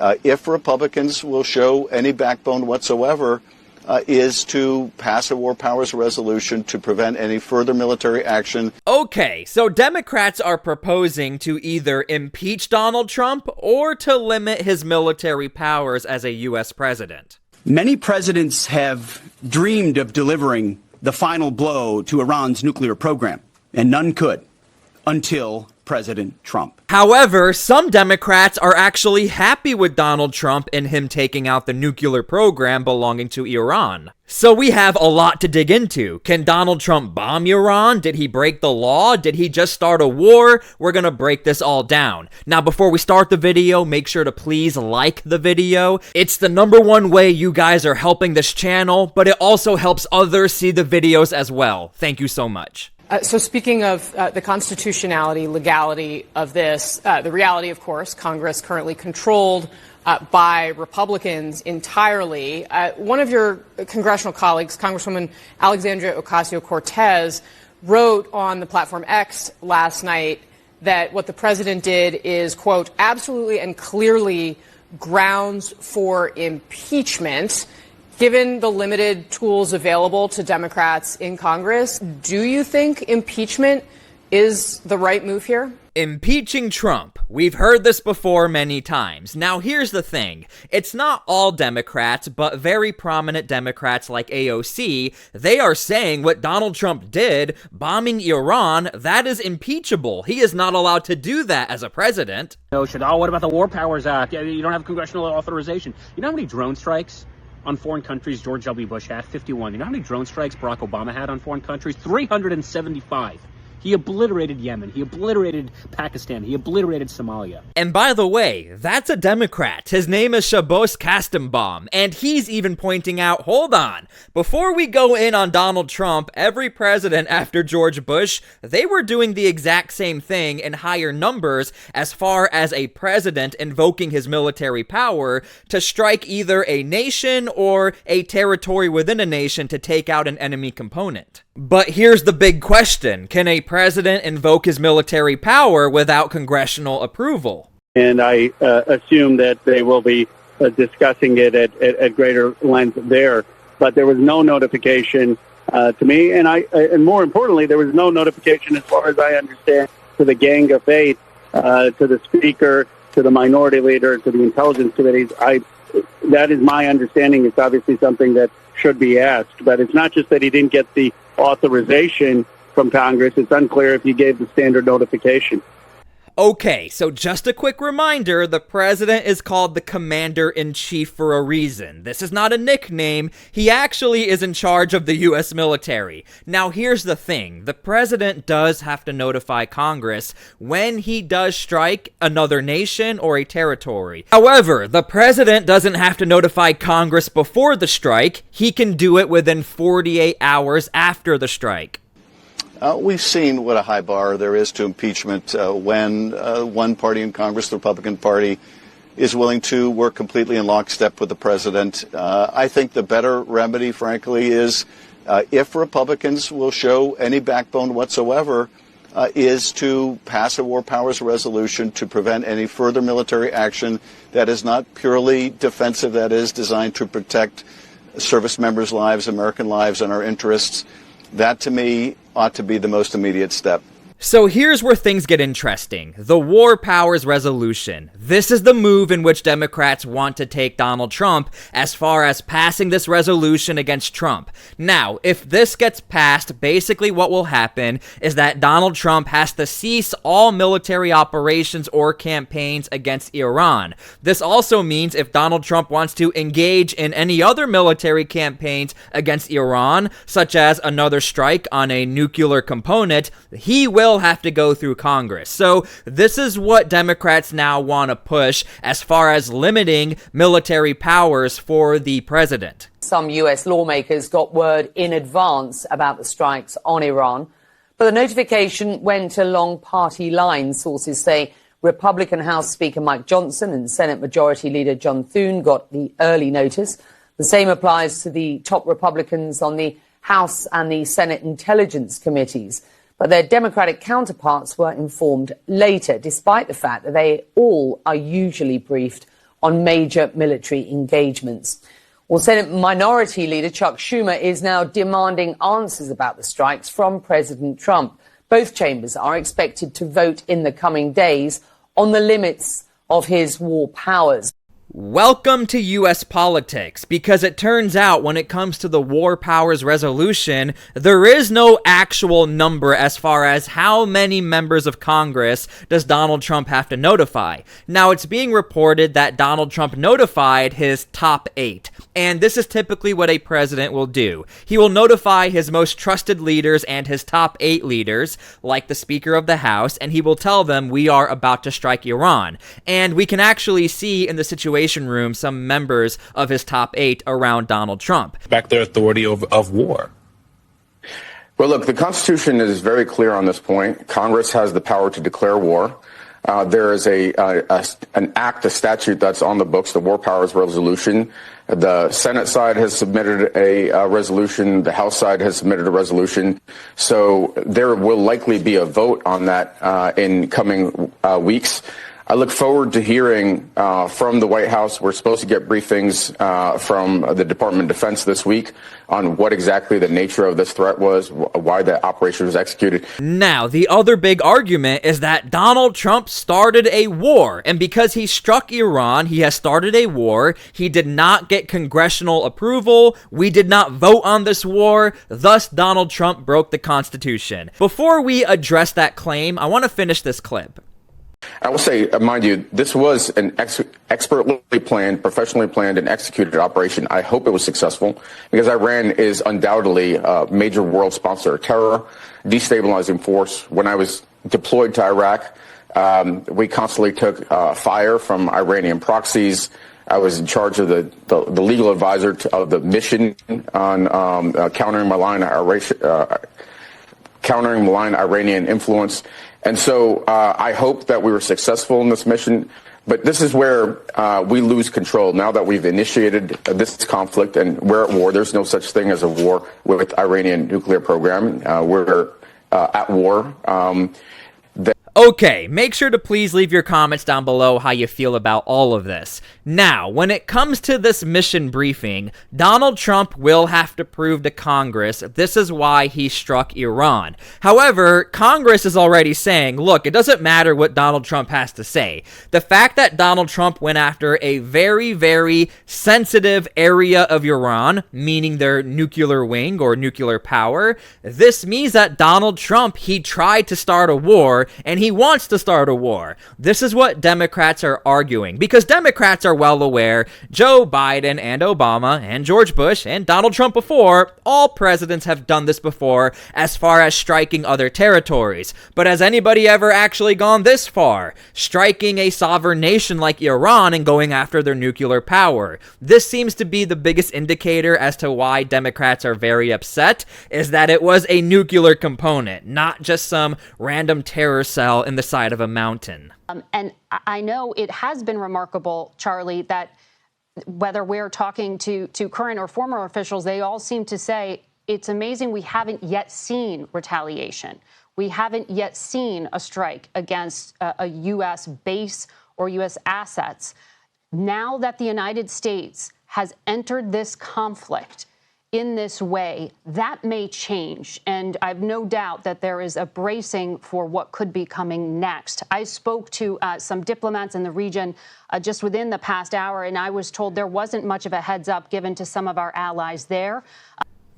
If Republicans will show any backbone whatsoever, is to pass a war powers resolution to prevent any further military action. Okay, so Democrats are proposing to either impeach Donald Trump or to limit his military powers as a U.S. president. Many presidents have dreamed of delivering the final blow to Iran's nuclear program, and none could until President Trump. However, some Democrats are actually happy with Donald Trump and him taking out the nuclear program belonging to Iran. So we have a lot to dig into. Can Donald Trump bomb Iran? Did he break the law? Did he just start a war? We're gonna break this all down. Now, before we start the video, make sure to please like the video. It's the #1 way you guys are helping this channel, but it also helps others see the videos as well. Thank you so much. So speaking of the constitutionality, legality of this, the reality, of course, Congress currently controlled by Republicans entirely. One of your congressional colleagues, Congresswoman Alexandria Ocasio-Cortez, wrote on the platform X last night that what the president did is, quote, absolutely and clearly grounds for impeachment. Given the limited tools available to Democrats in Congress, do you think impeachment is the right move here? Impeaching Trump. We've heard this before many times. Now here's the thing. It's not all Democrats, but very prominent Democrats like AOC, they are saying what Donald Trump did, bombing Iran, that is impeachable. He is not allowed to do that as a president. No, Shadal, what about the War Powers Act? You don't have congressional authorization. You know how many drone strikes on foreign countries George W. Bush had? 51. You know how many drone strikes Barack Obama had on foreign countries? 375. He obliterated Yemen. He obliterated Pakistan. He obliterated Somalia. And by the way, that's a Democrat. His name is Shabbos Kastenbaum, and he's even pointing out, hold on, before we go in on Donald Trump, every president after George Bush, they were doing the exact same thing in higher numbers as far as a president invoking his military power to strike either a nation or a territory within a nation to take out an enemy component. But here's the big question. Can a president invoke his military power without congressional approval? And I assume that they will be discussing it at greater length there. But there was no notification to me, and more importantly, there was no notification, as far as I understand, to the Gang of Eight, to the Speaker, to the Minority Leader, to the Intelligence Committees. That is my understanding. It's obviously something that should be asked. But it's not just that he didn't get the authorization from Congress. It's unclear if he gave the standard notification. Okay, so just a quick reminder, the president is called the commander-in-chief for a reason. This is not a nickname. He actually is in charge of the U.S. military. Now, here's the thing. The president does have to notify Congress when he does strike another nation or a territory. However, the president doesn't have to notify Congress before the strike. He can do it within 48 hours after the strike. We've seen what a high bar there is to impeachment when one party in Congress, the Republican Party, is willing to work completely in lockstep with the president. I think the better remedy, frankly, is if Republicans will show any backbone whatsoever, is to pass a war powers resolution to prevent any further military action that is not purely defensive, that is designed to protect service members' lives, American lives, and our interests. That, to me, ought to be the most immediate step. So here's where things get interesting. The War Powers Resolution. This is the move in which Democrats want to take Donald Trump as far as passing this resolution against Trump. Now, if this gets passed, basically what will happen is that Donald Trump has to cease all military operations or campaigns against Iran. This also means if Donald Trump wants to engage in any other military campaigns against Iran, such as another strike on a nuclear component, he will have to go through Congress. So this is what Democrats now want to push as far as limiting military powers for the president. Some U.S. lawmakers got word in advance about the strikes on Iran, but the notification went along party lines. Sources say Republican House Speaker Mike Johnson and Senate Majority Leader John Thune got the early notice. The same applies to the top Republicans on the House and the Senate Intelligence Committees. But their Democratic counterparts were informed later, despite the fact that they all are usually briefed on major military engagements. Well, Senate Minority Leader Chuck Schumer is now demanding answers about the strikes from President Trump. Both chambers are expected to vote in the coming days on the limits of his war powers. Welcome to U.S. politics, because it turns out when it comes to the War Powers Resolution, there is no actual number as far as how many members of Congress does Donald Trump have to notify. Now, it's being reported that Donald Trump notified his top 8, and this is typically what a president will do. He will notify his most trusted leaders and his top 8 leaders, like the Speaker of the House, and he will tell them we are about to strike Iran. And we can actually see in the situation room some members of his top 8 around Donald Trump. Back their authority of war. Well, look, the Constitution is very clear on this point. Congress has the power to declare war. There is an act, a statute that's on the books, the War Powers Resolution. The Senate side has submitted a resolution. The House side has submitted a resolution. So there will likely be a vote on that in coming weeks. I look forward to hearing from the White House. We're supposed to get briefings from the Department of Defense this week on what exactly the nature of this threat was, why the operation was executed. Now, the other big argument is that Donald Trump started a war, and because he struck Iran, he has started a war. He did not get congressional approval. We did not vote on this war. Thus, Donald Trump broke the Constitution. Before we address that claim, I want to finish this clip. I will say, mind you, this was an expertly planned, professionally planned, and executed operation. I hope it was successful because Iran is undoubtedly a major world sponsor of terror, destabilizing force. When I was deployed to Iraq, we constantly took fire from Iranian proxies. I was in charge of the legal advisor of the mission on countering malign Iranian influence. And so I hope that we were successful in this mission. But this is where we lose control. Now that we've initiated this conflict and we're at war, there's no such thing as a war with Iranian nuclear program. We're at war. Okay, make sure to please leave your comments down below how you feel about all of this. Now, when it comes to this mission briefing, Donald Trump will have to prove to Congress this is why he struck Iran. However, Congress is already saying, look, it doesn't matter what Donald Trump has to say. The fact that Donald Trump went after a very, very sensitive area of Iran, meaning their nuclear wing or nuclear power, this means that Donald Trump, he tried to start a war, and he wants to start a war. This is what Democrats are arguing, because Democrats are well aware Joe Biden and Obama and George Bush and Donald Trump before, all presidents have done this before as far as striking other territories. But has anybody ever actually gone this far? Striking a sovereign nation like Iran and going after their nuclear power. This seems to be the biggest indicator as to why Democrats are very upset, is that it was a nuclear component, not just some random terror cell in the side of a mountain. And I know it has been remarkable, Charlie, that whether we're talking to current or former officials, they all seem to say it's amazing we haven't yet seen retaliation. We haven't yet seen a strike against a U.S. base or U.S. assets. Now that the United States has entered this conflict in this way, that may change. And I've no doubt that there is a bracing for what could be coming next. I spoke to some diplomats in the region just within the past hour, and I was told there wasn't much of a heads up given to some of our allies there.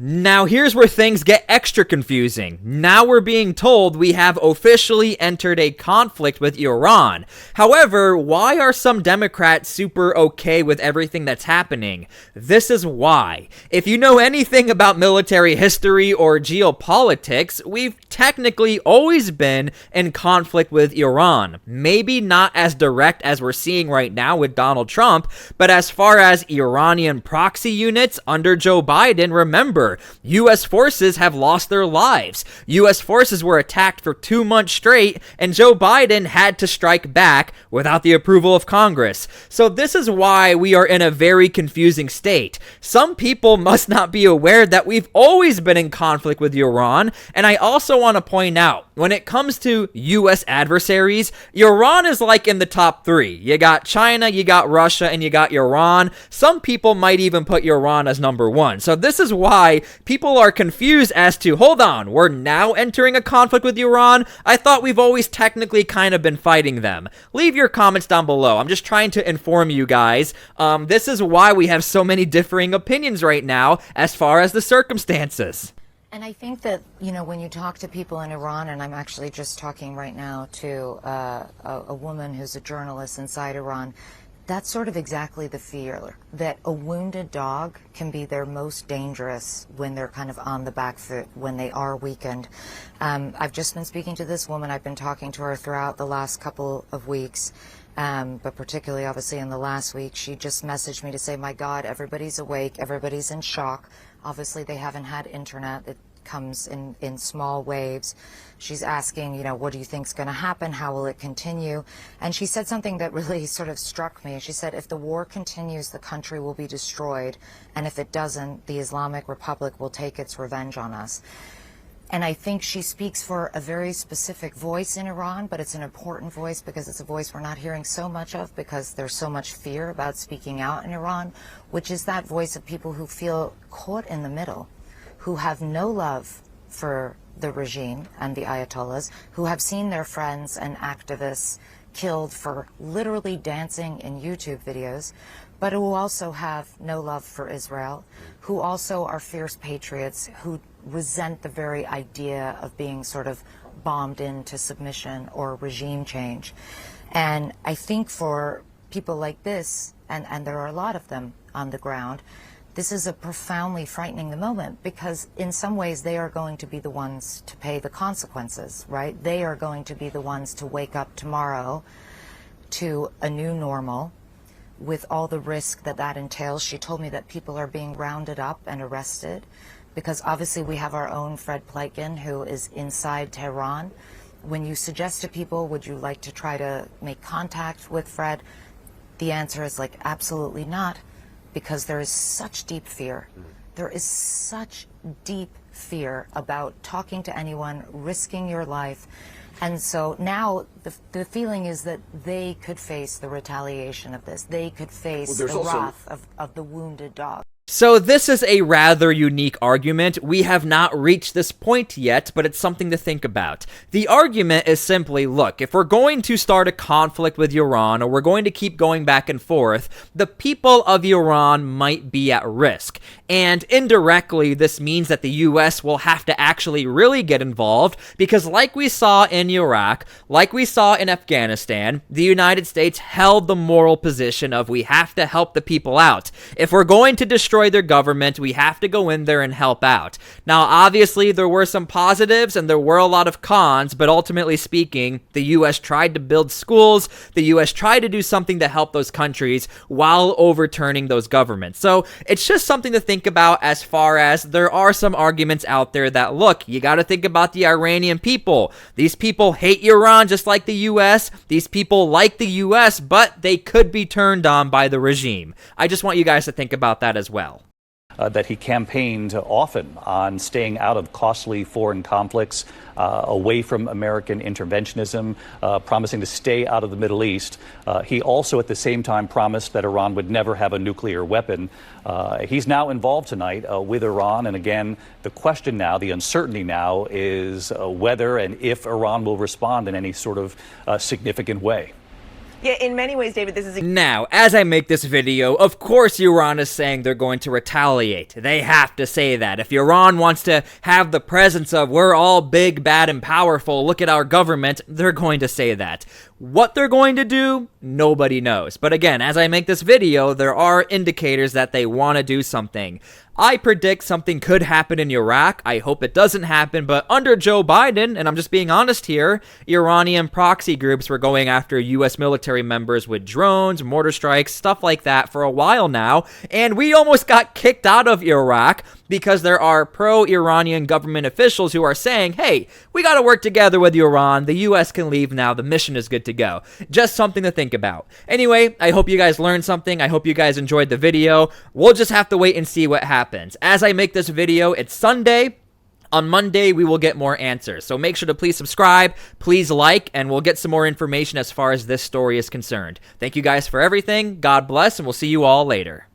Now here's where things get extra confusing. Now we're being told we have officially entered a conflict with Iran. However, why are some Democrats super okay with everything that's happening? This is why. If you know anything about military history or geopolitics, we've technically always been in conflict with Iran. Maybe not as direct as we're seeing right now with Donald Trump, but as far as Iranian proxy units under Joe Biden, remember, Remember, U.S. forces have lost their lives. U.S. forces were attacked for 2 months straight, and Joe Biden had to strike back without the approval of Congress. So this is why we are in a very confusing state. Some people must not be aware that we've always been in conflict with Iran, and I also want to point out, when it comes to U.S. adversaries, Iran is like in the top 3. You got China, you got Russia, and you got Iran. Some people might even put Iran as number 1. So this is why people are confused as to, hold on, we're now entering a conflict with Iran? I thought we've always technically kind of been fighting them. Leave your comments down below. I'm just trying to inform you guys. This is why we have so many differing opinions right now as far as the circumstances. And I think that, you know, when you talk to people in Iran, and I'm actually just talking right now to a woman who's a journalist inside Iran, that's sort of exactly the fear, that a wounded dog can be their most dangerous when they're kind of on the back foot, when they are weakened. I've just been speaking to this woman. I've been talking to her throughout the last couple of weeks. But particularly, obviously, in the last week, she just messaged me to say, my God, everybody's awake, everybody's in shock. Obviously, they haven't had internet. It comes in small waves. She's asking, you know, what do you think's going to happen? How will it continue? And she said something that really sort of struck me. She said, if the war continues, the country will be destroyed. And if it doesn't, the Islamic Republic will take its revenge on us. And I think she speaks for a very specific voice in Iran, but it's an important voice because it's a voice we're not hearing so much of because there's so much fear about speaking out in Iran, which is that voice of people who feel caught in the middle, who have no love for the regime and the Ayatollahs, who have seen their friends and activists killed for literally dancing in YouTube videos, but who also have no love for Israel, who also are fierce patriots, who resent the very idea of being sort of bombed into submission or regime change. And I think for people like this, and there are a lot of them on the ground, this is a profoundly frightening moment because in some ways they are going to be the ones to pay the consequences, right? They are going to be the ones to wake up tomorrow to a new normal with all the risk that that entails. She told me that people are being rounded up and arrested because obviously we have our own Fred Pleitgen who is inside Tehran. When you suggest to people, would you like to try to make contact with Fred? The answer is like, absolutely not, because there is such deep fear. There is such deep fear about talking to anyone, risking your life. And so now the feeling is that they could face the retaliation of this. They could face the wrath of the wounded dog. So this is a rather unique argument. We have not reached this point yet, but it's something to think about. The argument is simply, look, if we're going to start a conflict with Iran, or we're going to keep going back and forth, the people of Iran might be at risk. And indirectly, this means that the U.S. will have to actually really get involved, because like we saw in Iraq, like we saw in Afghanistan, the United States held the moral position of we have to help the people out. If we're going to destroy their government, we have to go in there and help out. Now, obviously, there were some positives and there were a lot of cons, but ultimately speaking, the U.S. tried to build schools, the U.S. tried to do something to help those countries while overturning those governments. So it's just something to think about as far as there are some arguments out there that, look, you got to think about the Iranian people. These people hate Iran just like the U.S. These people like the U.S., but they could be turned on by the regime. I just want you guys to think about that as well. That he campaigned often on staying out of costly foreign conflicts, away from American interventionism, promising to stay out of the Middle East. He also at the same time promised that Iran would never have a nuclear weapon. He's now involved tonight with Iran. And again, the question now, the uncertainty now is whether and if Iran will respond in any sort of significant way. Yeah, in many ways, David, this is Now, as I make this video, of course Iran is saying they're going to retaliate. They have to say that. If Iran wants to have the presence of we're all big, bad, and powerful, look at our government, they're going to say that. What they're going to do, nobody knows. But again, as I make this video, there are indicators that they want to do something. I predict something could happen in Iraq. I hope it doesn't happen, but under Joe Biden, and I'm just being honest here, Iranian proxy groups were going after U.S. military members with drones, mortar strikes, stuff like that for a while now, and we almost got kicked out of Iraq because there are pro-Iranian government officials who are saying, hey, we got to work together with Iran. The U.S. can leave now. The mission is good to go. Just something to think about. Anyway, I hope you guys learned something. I hope you guys enjoyed the video. We'll just have to wait and see what happens. As I make this video, it's Sunday. On Monday, we will get more answers. So make sure to please subscribe, please like, and we'll get some more information as far as this story is concerned. Thank you guys for everything. God bless, and we'll see you all later.